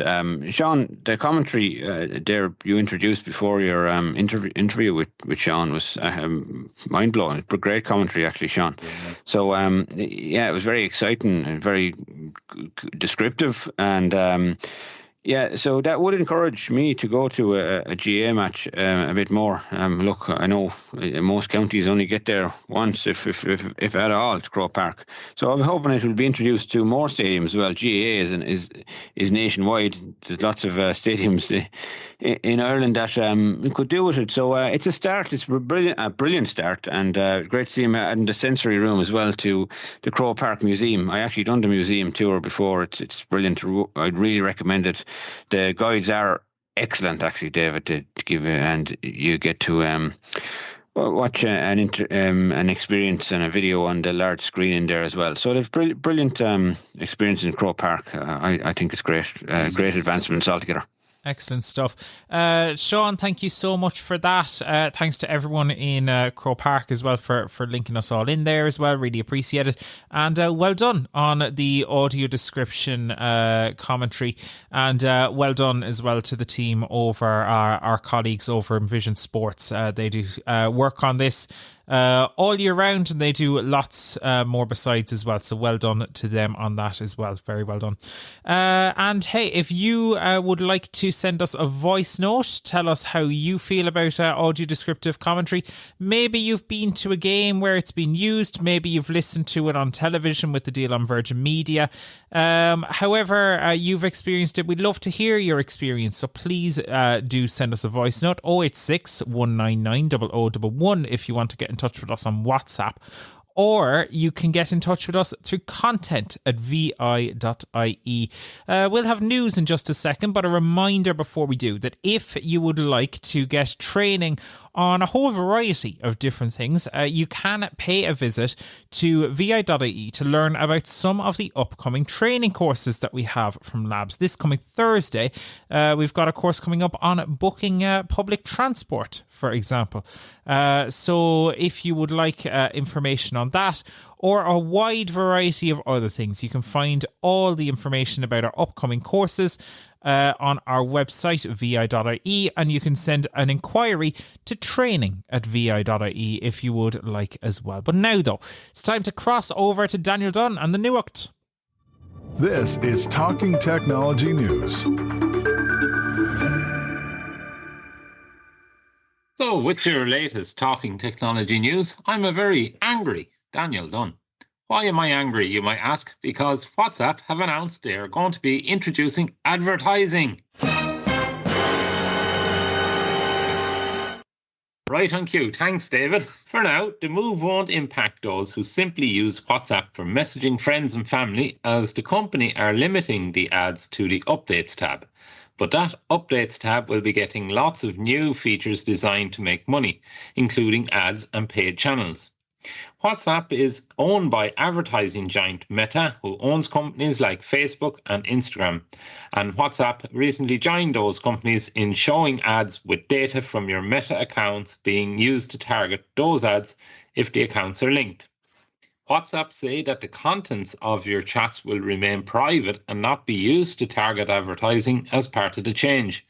Sean, the commentary there you introduced before your interview with Sean was mind-blowing. Great commentary, actually, Sean. Yeah. So, it was very exciting and very descriptive. And so that would encourage me to go to a GAA match a bit more. Look, I know most counties only get there once, if at all, to Croke Park. So I'm hoping it will be introduced to more stadiums as well. GAA is nationwide. There's lots of stadiums in Ireland that could do with it. So it's a start. It's a brilliant start, and great to see him in the sensory room as well to the Croke Park Museum. I actually done the museum tour before. It's brilliant. I'd really recommend it. The guides are excellent, actually, David, to give, and you get to watch an experience and a video on the large screen in there as well. So they've brilliant experience in Croke Park. I think it's great. Great advancements altogether. Excellent stuff. Sean, thank you so much for that. Thanks to everyone in Croke Park as well for linking us all in there as well. Really appreciate it. And well done on the audio description commentary. And well done as well to the team over our colleagues over in Vision Sports. They do work on this all year round, and they do lots more besides as well. So well done to them on that as well. Very well done. And hey, if you would like to send us a voice note, tell us how you feel about audio descriptive commentary. Maybe you've been to a game where it's been used. Maybe you've listened to it on television with the deal on Virgin Media. However you've experienced it, we'd love to hear your experience. So please do send us a voice note, 086 199 0011 if you want to get in touch with us on WhatsApp, or you can get in touch with us through content@vi.ie. We'll have news in just a second, but a reminder before we do that if you would like to get training on a whole variety of different things, you can pay a visit to vi.ie to learn about some of the upcoming training courses that we have from Labs. This coming Thursday, we've got a course coming up on booking public transport, for example. So if you would like information on that, or a wide variety of other things, you can find all the information about our upcoming courses on our website, vi.ie, and you can send an inquiry to training@vi.ie if you would like as well. But now, though, it's time to cross over to Daniel Dunn and the Nuacht. This is Talking Technology News. So, with your latest Talking Technology News, I'm a very angry Daniel Dunn. Why am I angry, you might ask? Because WhatsApp have announced they are going to be introducing advertising. Right on cue. Thanks, David. For now, the move won't impact those who simply use WhatsApp for messaging friends and family, as the company are limiting the ads to the Updates tab. But that Updates tab will be getting lots of new features designed to make money, including ads and paid channels. WhatsApp is owned by advertising giant Meta, who owns companies like Facebook and Instagram. And WhatsApp recently joined those companies in showing ads with data from your Meta accounts being used to target those ads if the accounts are linked. WhatsApp say that the contents of your chats will remain private and not be used to target advertising as part of the change.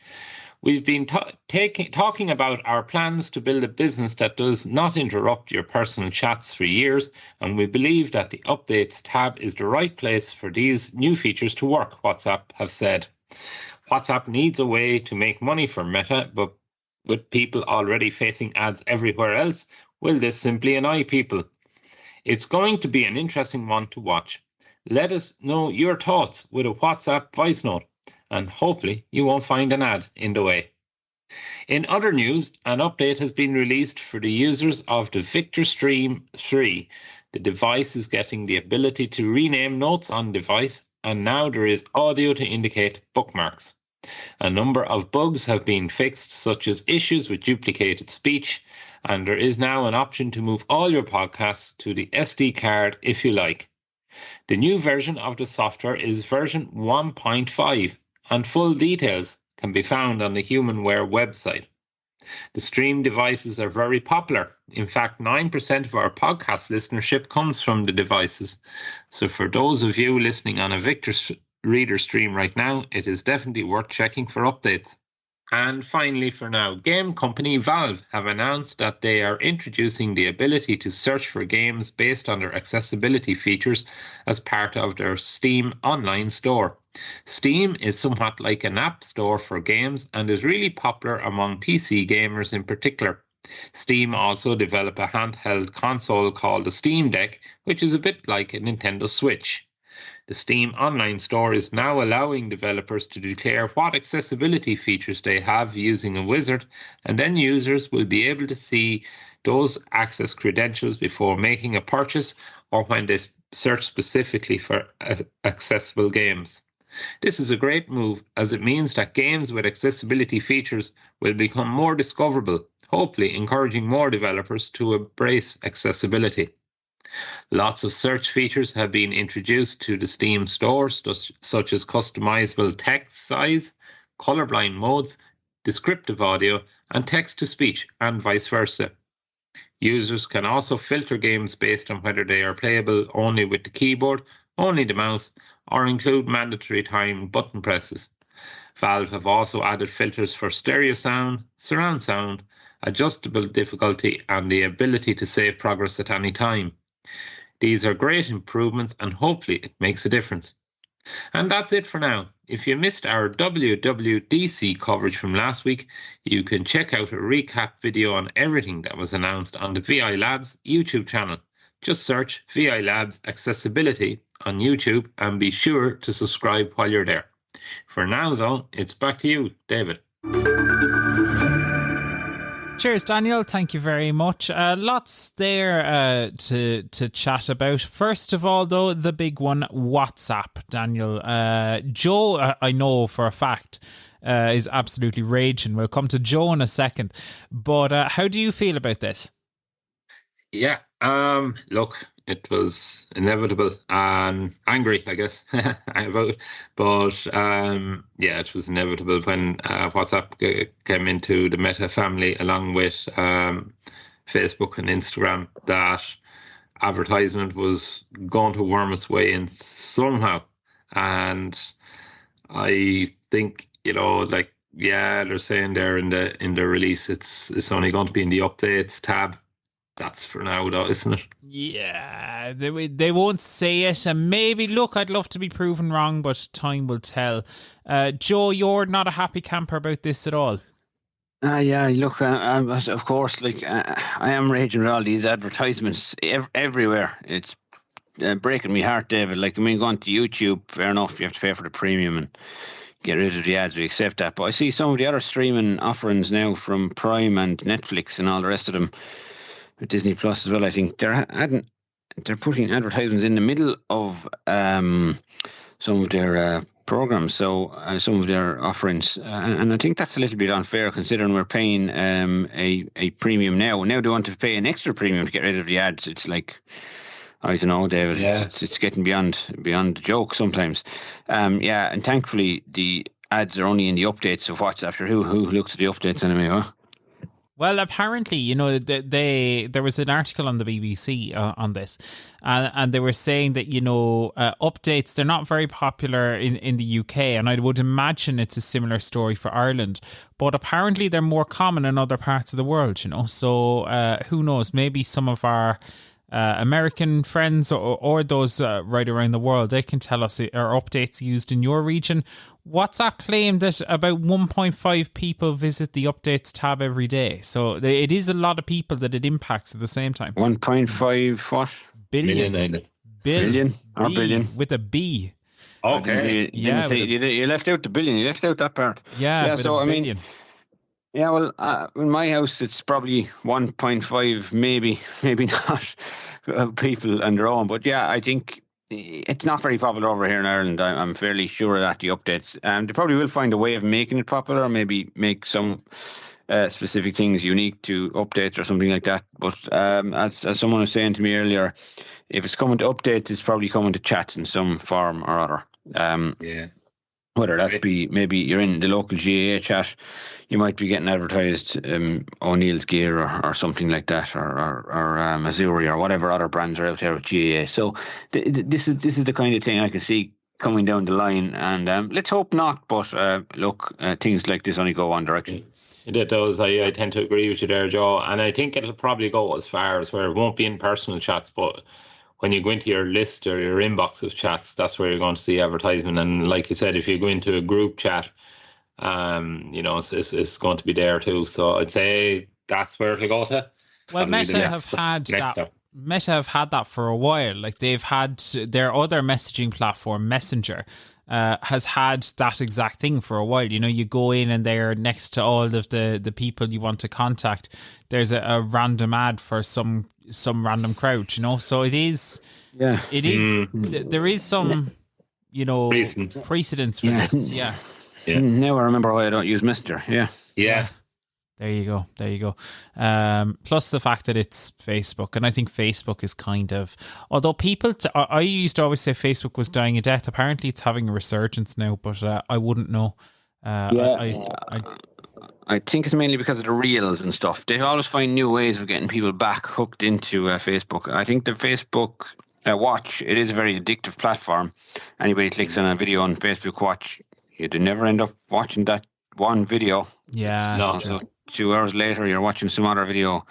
We've been talking about our plans to build a business that does not interrupt your personal chats for years, and we believe that the Updates tab is the right place for these new features to work, WhatsApp have said. WhatsApp needs a way to make money for Meta, but with people already facing ads everywhere else, will this simply annoy people? It's going to be an interesting one to watch. Let us know your thoughts with a WhatsApp voice note, and hopefully you won't find an ad in the way. In other news, an update has been released for the users of the Victor Stream 3. The device is getting the ability to rename notes on device, and now there is audio to indicate bookmarks. A number of bugs have been fixed, such as issues with duplicated speech, and there is now an option to move all your podcasts to the SD card if you like. The new version of the software is version 1.5, and full details can be found on the HumanWare website. The Stream devices are very popular. In fact, 9% of our podcast listenership comes from the devices. So for those of you listening on a Victor Reader Stream right now, it is definitely worth checking for updates. And finally, for now, game company Valve have announced that they are introducing the ability to search for games based on their accessibility features as part of their Steam online store. Steam is somewhat like an app store for games and is really popular among PC gamers in particular. Steam also developed a handheld console called the Steam Deck, which is a bit like a Nintendo Switch. The Steam online store is now allowing developers to declare what accessibility features they have using a wizard, and then users will be able to see those access credentials before making a purchase or when they search specifically for accessible games. This is a great move, as it means that games with accessibility features will become more discoverable, hopefully encouraging more developers to embrace accessibility. Lots of search features have been introduced to the Steam store, such as customizable text size, colorblind modes, descriptive audio, and text-to-speech, and vice versa. Users can also filter games based on whether they are playable only with the keyboard, only the mouse, or include mandatory timed button presses. Valve have also added filters for stereo sound, surround sound, adjustable difficulty, and the ability to save progress at any time. These are great improvements, and hopefully it makes a difference. And that's it for now. If you missed our WWDC coverage from last week, you can check out a recap video on everything that was announced on the VI Labs YouTube channel. Just search VI Labs Accessibility on YouTube and be sure to subscribe while you're there. For now, though, it's back to you, David. Cheers, Daniel. Thank you very much. Lots there to chat about. First of all, though, the big one, WhatsApp, Daniel. Joe, I know for a fact, is absolutely raging. We'll come to Joe in a second. But how do you feel about this? Yeah, look, it was inevitable and angry, I guess, about it. But yeah, it was inevitable when WhatsApp came into the Meta family along with Facebook and Instagram, that advertisement was going to worm its way in somehow. And I think, like, yeah, they're saying there in the release it's only going to be in the updates tab. That's for now, though, isn't it? Yeah, they won't say it. And maybe, look, I'd love to be proven wrong, but time will tell. Joe, you're not a happy camper about this at all. Yeah, look, of course, like, I am raging with all these advertisements everywhere. It's breaking my heart, David. Like, I mean, going to YouTube, fair enough, you have to pay for the premium and get rid of the ads, we accept that. But I see some of the other streaming offerings now from Prime and Netflix and all the rest of them, Disney Plus as well. I think they're putting advertisements in the middle of some of their programs, so some of their offerings, and I think that's a little bit unfair considering we're paying a premium now. Now they want to pay an extra premium to get rid of the ads. It's like, I don't know, David. Yeah. It's getting beyond the joke sometimes. Yeah, and thankfully the ads are only in the updates of WhatsApp. Who looks at the updates anyway? Huh? Well, apparently, there was an article on the BBC on this, and they were saying that, updates, they're not very popular in the UK, and I would imagine it's a similar story for Ireland, but apparently they're more common in other parts of the world, so who knows, maybe some of our American friends or those right around the world, they can tell us, are updates used in your region? WhatsApp claimed that about 1.5 people visit the updates tab every day. So it is a lot of people that it impacts at the same time. 1.5 what? Billion. Billion or billion? With a B. Okay. You left out the billion. You left out that part. Yeah, so I mean... Yeah, well, in my house, it's probably 1.5, maybe not, people on their own. But yeah, I think it's not very popular over here in Ireland. I'm fairly sure of that, the updates. They probably will find a way of making it popular, maybe make some specific things unique to updates or something like that. But as someone was saying to me earlier, if it's coming to updates, it's probably coming to chats in some form or other. Whether that be maybe you're in the local GAA chat, you might be getting advertised O'Neill's gear or something like that, or Missouri or whatever other brands are out there with GAA. So this is the kind of thing I can see coming down the line, and let's hope not. But look, things like this only go one direction. It does. I tend to agree with you there, Joe, and I think it'll probably go as far as where it won't be in personal chats, but when you go into your list or your inbox of chats, that's where you're going to see advertisement. And like you said, if you go into a group chat, it's going to be there too. So I'd say that's where it'll go to. Well, Meta have had that for a while. Like, they've had their other messaging platform, Messenger, has had that exact thing for a while. You go in and they're next to all of the people you want to contact. There's a random ad for some random crowd, so it is. Yeah, it is. There is some, precedence for this. Yeah. Now I remember why I don't use Messenger. Yeah. There you go. Plus the fact that it's Facebook, and I think Facebook is kind of, although people, I used to always say Facebook was dying a death. Apparently, it's having a resurgence now, but I wouldn't know. I think it's mainly because of the reels and stuff. They always find new ways of getting people back hooked into Facebook. I think the Facebook Watch, it is a very addictive platform. Anybody clicks on a video on Facebook Watch, you'd never end up watching that one video. Yeah, that's true. So 2 hours later, you're watching some other video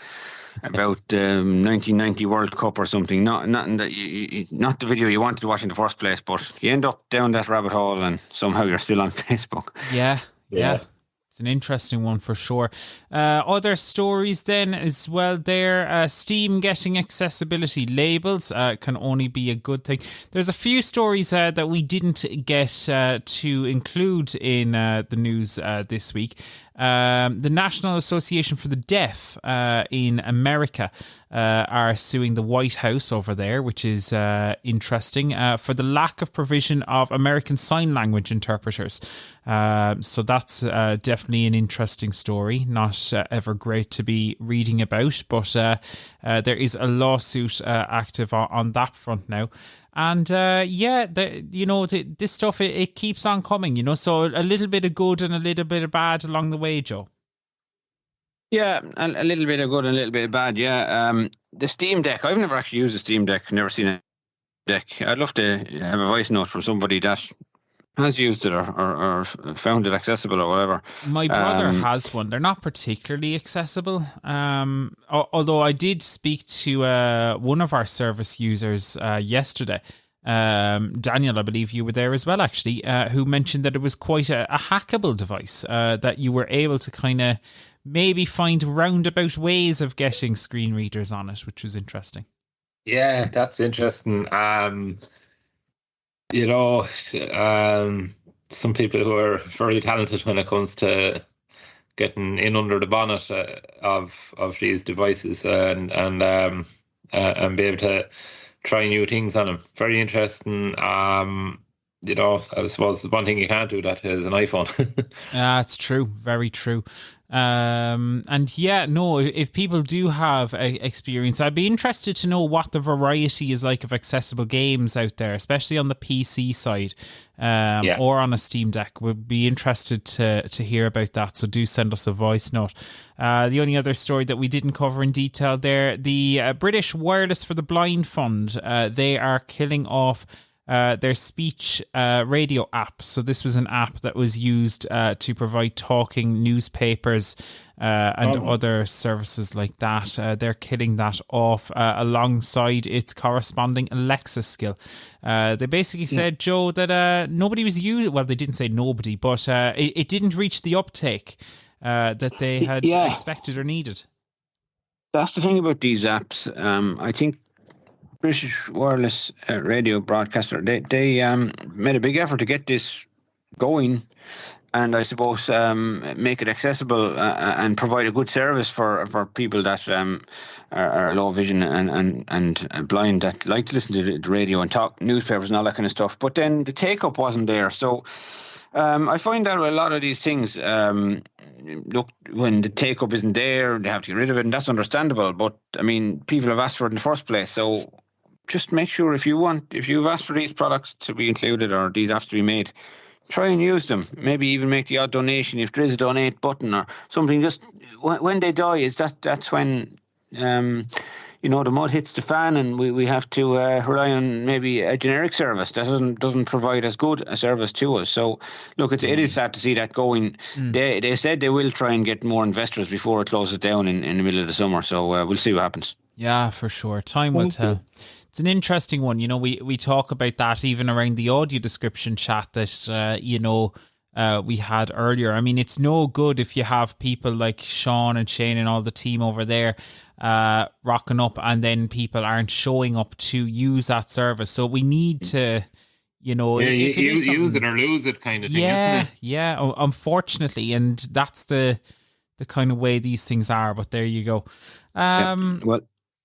about 1990 World Cup or something. Not the video you wanted to watch in the first place, but you end up down that rabbit hole, and somehow you're still on Facebook. Yeah. It's an interesting one for sure. Other stories then as well there. Steam getting accessibility labels can only be a good thing. There's a few stories that we didn't get to include in the news this week. The National Association for the Deaf in America are suing the White House over there, which is interesting, for the lack of provision of American Sign Language interpreters. So that's definitely an interesting story, not ever great to be reading about, but there is a lawsuit active on that front now. And this stuff, it keeps on coming, so a little bit of good and a little bit of bad along the way, Joe. Yeah, a little bit of good and a little bit of bad, yeah. The Steam Deck, I've never actually used a Steam Deck, never seen a deck. I'd love to have a voice note from somebody that has used it or found it accessible or whatever. My brother has one. They're not particularly accessible. Although I did speak to one of our service users yesterday. Daniel, I believe you were there as well, actually, who mentioned that it was quite a hackable device, that you were able to kind of maybe find roundabout ways of getting screen readers on it, which was interesting. Yeah, that's interesting. Some people who are very talented when it comes to getting in under the bonnet of these devices and be able to try new things on them. Very interesting. I suppose the one thing you can't do that is an iPhone. It's true. Very true. And yeah, no, if people do have experience, I'd be interested to know what the variety is like of accessible games out there, especially on the PC side, or on a Steam Deck. We'd be interested to hear about that. So do send us a voice note. The only other story that we didn't cover in detail there, the British Wireless for the Blind Fund, they are killing off their speech radio app. So this was an app that was used to provide talking newspapers and other services like that. They're killing that off alongside its corresponding Alexa skill. They basically said, Joe, that nobody was using. Well, they didn't say nobody, but it didn't reach the uptake that they had expected or needed. That's the thing about these apps. I think British Wireless radio broadcaster, they made a big effort to get this going, and I suppose make it accessible and provide a good service for people that are low vision and blind, that like to listen to the radio and talk newspapers and all that kind of stuff. But then the take up wasn't there, so I find that with a lot of these things, look, when the take up isn't there, they have to get rid of it, and that's understandable. But I mean, people have asked for it in the first place, so just make sure if you've asked for these products to be included or these apps to be made, try and use them. Maybe even make the odd donation if there is a donate button or something. Just when they die, that's when the mud hits the fan, and we have to rely on maybe a generic service that doesn't provide as good a service to us. So look, it is sad to see that going. They said they will try and get more investors before it closes down in the middle of the summer. So we'll see what happens. Yeah, for sure. Time will tell. It's an interesting one. We talk about that even around the audio description chat that, we had earlier. I mean, it's no good if you have people like Sean and Shane and all the team over there rocking up, and then people aren't showing up to use that service. So we need to, use it or lose it kind of thing, isn't it? Yeah, unfortunately. And that's the kind of way these things are. But there you go.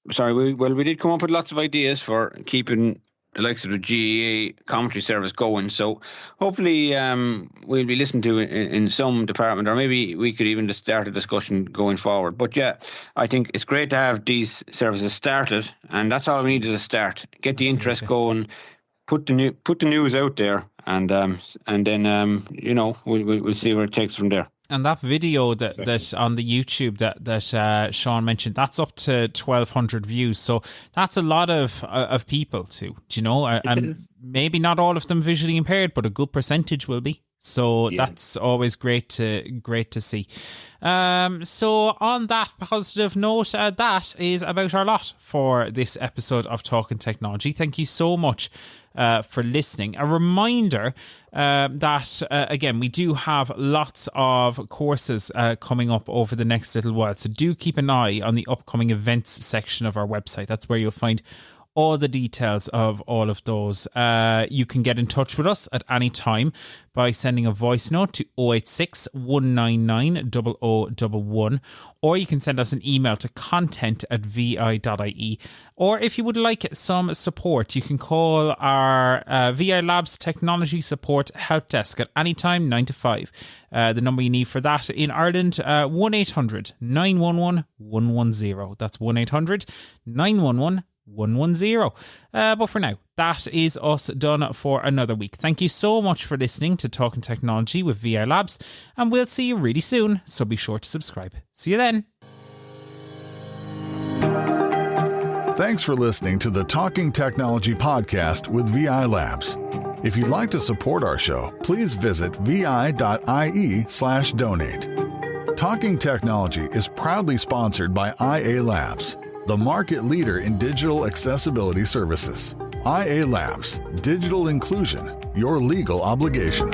We did come up with lots of ideas for keeping the likes of the GAA commentary service going. So hopefully we'll be listened to in some department, or maybe we could even just start a discussion going forward. But yeah, I think it's great to have these services started, and that's all we need is a start. Get the interest going, put the news out there, and then we'll see where it takes from there. And that video that on the YouTube that Sean mentioned, that's up to 1,200 views. So that's a lot of people too. Do you know? And maybe not all of them visually impaired, but a good percentage will be. So that's always great to see. So on that positive note, that is about our lot for this episode of Talking Technology. Thank you so much for listening. A reminder that, again, we do have lots of courses coming up over the next little while. So do keep an eye on the upcoming events section of our website. That's where you'll find all the details of all of those. You can get in touch with us at any time by sending a voice note to 086 199 0011, or you can send us an email to content@vi.ie. Or if you would like some support, you can call our VI Labs Technology Support Help Desk at any time, 9 to 5. The number you need for that in Ireland, 1-800 911 110. That's 1-800 911 110. But for now, that is us done for another week. Thank you so much for listening to Talking Technology with VI Labs, and we'll see you really soon, so be sure to subscribe. See you then. Thanks for listening to the Talking Technology podcast with VI Labs. If you'd like to support our show, please visit vi.ie/donate. Talking Technology is proudly sponsored by IA Labs, the market leader in digital accessibility services. IA Labs, digital inclusion, your legal obligation.